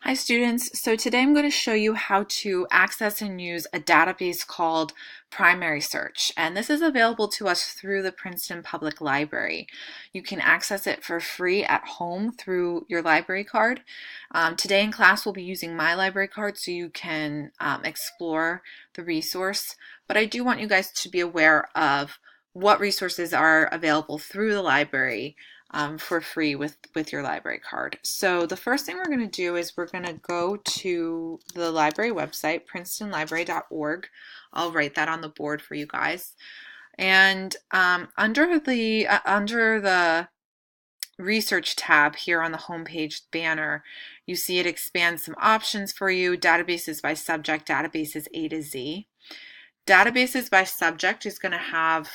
Hi students, so today I'm going to show you how to access and use a database called Primary Search, and this is available to us through the Princeton Public Library. You can access it for free at home through your library card. Today in class we'll be using my library card so you can explore the resource, but I do want you guys to be aware of what resources are available through the library for free with your library card. So the first thing we're going to do is we're going to go to the library website, princetonlibrary.org. I'll write that on the board for you guys. And under the research tab here on the homepage banner, you see it expands some options for you. Databases by subject, databases A to Z. Databases by subject is going to have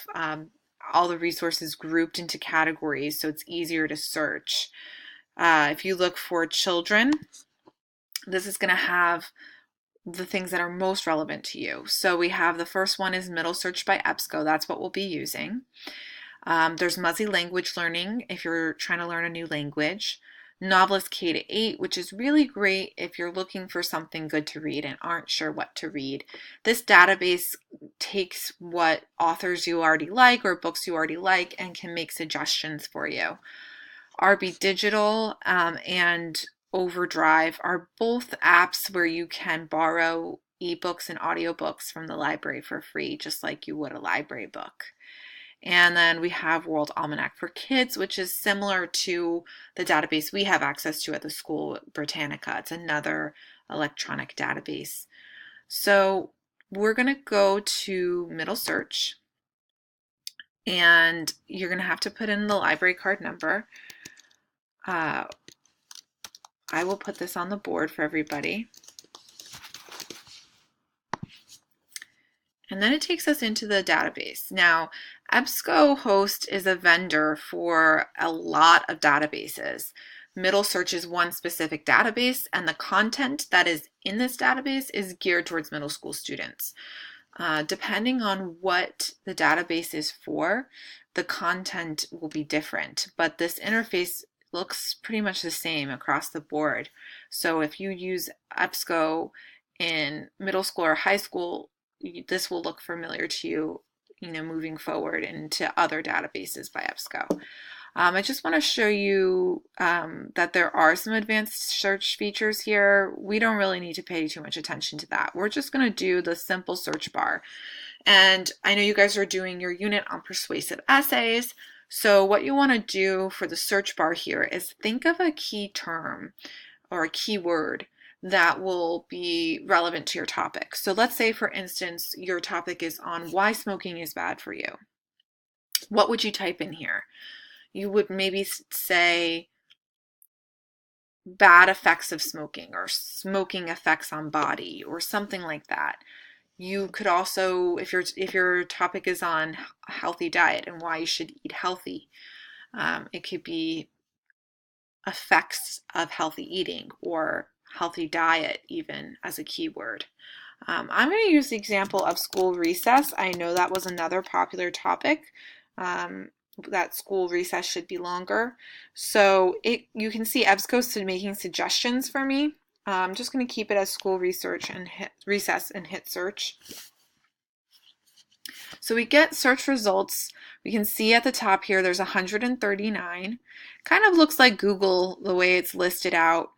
all the resources grouped into categories so it's easier to search. If you look for children, this is going to have the things that are most relevant to you. So we have the first one is Middle Search by EBSCO. That's what we'll be using. There's Muzzy Language Learning if you're trying to learn a new language. Novelist K-8, which is really great if you're looking for something good to read and aren't sure what to read. This database takes what authors you already like or books you already like and can make suggestions for you. RB Digital and Overdrive are both apps where you can borrow ebooks and audiobooks from the library for free, just like you would a library book. And then we have World Almanac for Kids, which is similar to the database we have access to at the school, Britannica. It's another electronic database. So we're going to go to Middle Search, and you're going to have to put in the library card number. I will put this on the board for everybody. And then it takes us into the database. Now, EBSCOhost is a vendor for a lot of databases. Middle Search is one specific database, and the content that is in this database is geared towards middle school students. Depending on what the database is for, the content will be different, but this interface looks pretty much the same across the board. So if you use EBSCO in middle school or high school, this will look familiar to you, moving forward into other databases by EBSCO. I just want to show you that there are some advanced search features here. We don't really need to pay too much attention to that. We're just going to do the simple search bar. And I know you guys are doing your unit on persuasive essays. So what you want to do for the search bar here is think of a key term or a keyword that will be relevant to your topic. So let's say, for instance, your topic is on why smoking is bad for you. What would you type in here? You would maybe say bad effects of smoking or smoking effects on body or something like that. You could also, if your topic is on a healthy diet and why you should eat healthy, it could be effects of healthy eating or healthy diet even as a keyword. I'm going to use the example of school recess. I know that was another popular topic, that school recess should be longer. So you can see EBSCO making suggestions for me. I'm just going to keep it as school research and hit recess and hit search. So we get search results. We can see at the top here there's 139. Kind of looks like Google the way it's listed out.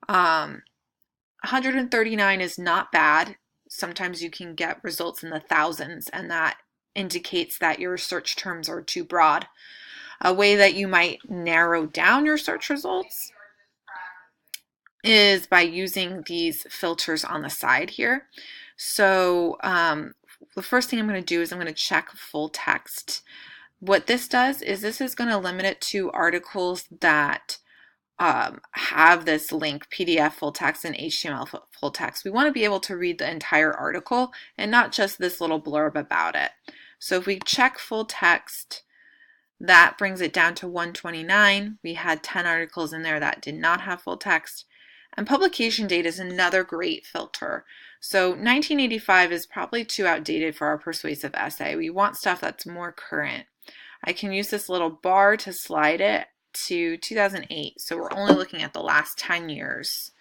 139 is not bad. Sometimes you can get results in the thousands, and that indicates that your search terms are too broad. A way that you might narrow down your search results is by using these filters on the side here. So the first thing I'm going to do is I'm going to check full text. What this does is this is going to limit it to articles that have this link, PDF full text and HTML full text. We want to be able to read the entire article and not just this little blurb about it. So if we check full text, that brings it down to 129. We had 10 articles in there that did not have full text. And publication date is another great filter. So 1985 is probably too outdated for our persuasive essay. We want stuff that's more current. I can use this little bar to slide it to 2008. So we're only looking at the last 10 years.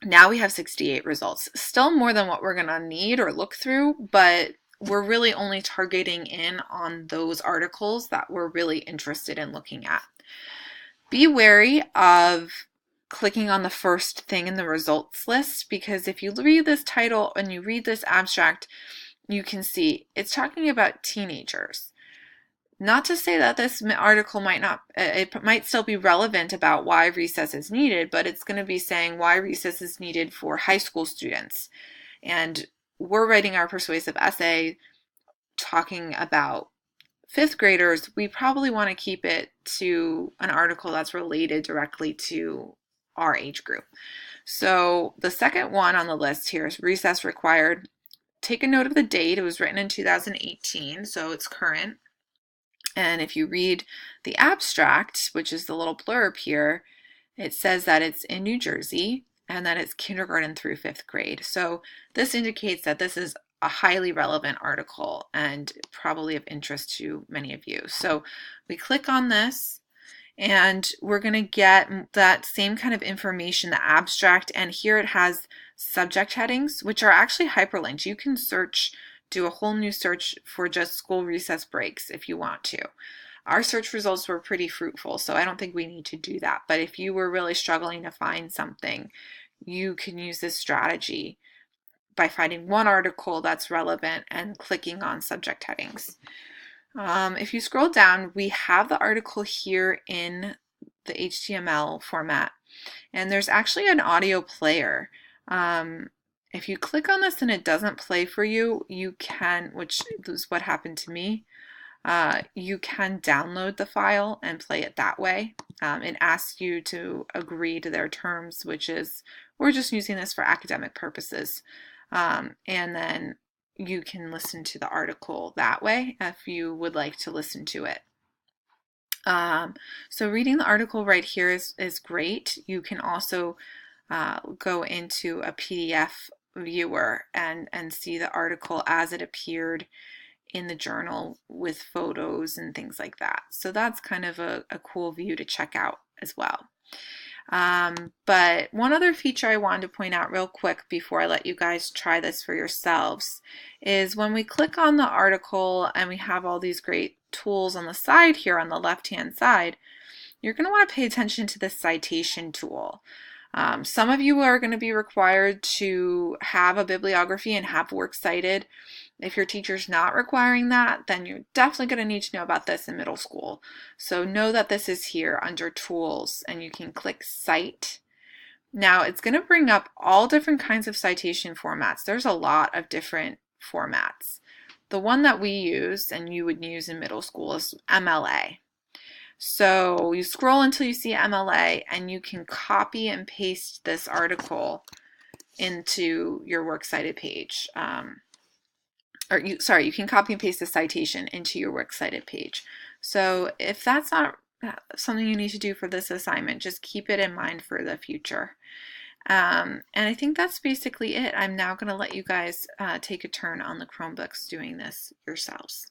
Now we have 68 results. Still more than what we're going to need or look through, but we're really only targeting in on those articles that we're really interested in looking at. Be wary of clicking on the first thing in the results list, because if you read this title and you read this abstract, you can see it's talking about teenagers. Not to say that this article it might still be relevant about why recess is needed, but it's going to be saying why recess is needed for high school students. And we're writing our persuasive essay talking about fifth graders. We probably want to keep it to an article that's related directly to our age group. So the second one on the list here is recess required. Take a note of the date. It was written in 2018, so it's current. And if you read the abstract, which is the little blurb here, it says that it's in New Jersey and that it's kindergarten through fifth grade. So this indicates that this is a highly relevant article and probably of interest to many of you. So we click on this and we're going to get that same kind of information, the abstract, and here it has subject headings, which are actually hyperlinked. You can do a whole new search for just school recess breaks if you want to. Our search results were pretty fruitful, so I don't think we need to do that. But if you were really struggling to find something, you can use this strategy by finding one article that's relevant and clicking on subject headings. If you scroll down, we have the article here in the HTML format, and there's actually an audio player. If you click on this and it doesn't play for you, you can, which is what happened to me, you can download the file and play it that way. It asks you to agree to their terms, which is, we're just using this for academic purposes. And then you can listen to the article that way if you would like to listen to it. So reading the article right here is great. You can also go into a PDF viewer and see the article as it appeared in the journal with photos and things like that. So that's kind of a cool view to check out as well. But one other feature I wanted to point out real quick before I let you guys try this for yourselves is when we click on the article and we have all these great tools on the side here on the left-hand side, you're going to want to pay attention to the citation tool. Some of you are going to be required to have a bibliography and have works cited. If your teacher's not requiring that, then you're definitely going to need to know about this in middle school. So know that this is here under Tools, and you can click Cite. Now it's going to bring up all different kinds of citation formats. There's a lot of different formats. The one that we use and you would use in middle school is MLA. So you scroll until you see MLA and you can copy and paste this article into your works cited page. You can copy and paste the citation into your works cited page. So if that's not something you need to do for this assignment, just keep it in mind for the future. And I think that's basically it. I'm now going to let you guys take a turn on the Chromebooks doing this yourselves.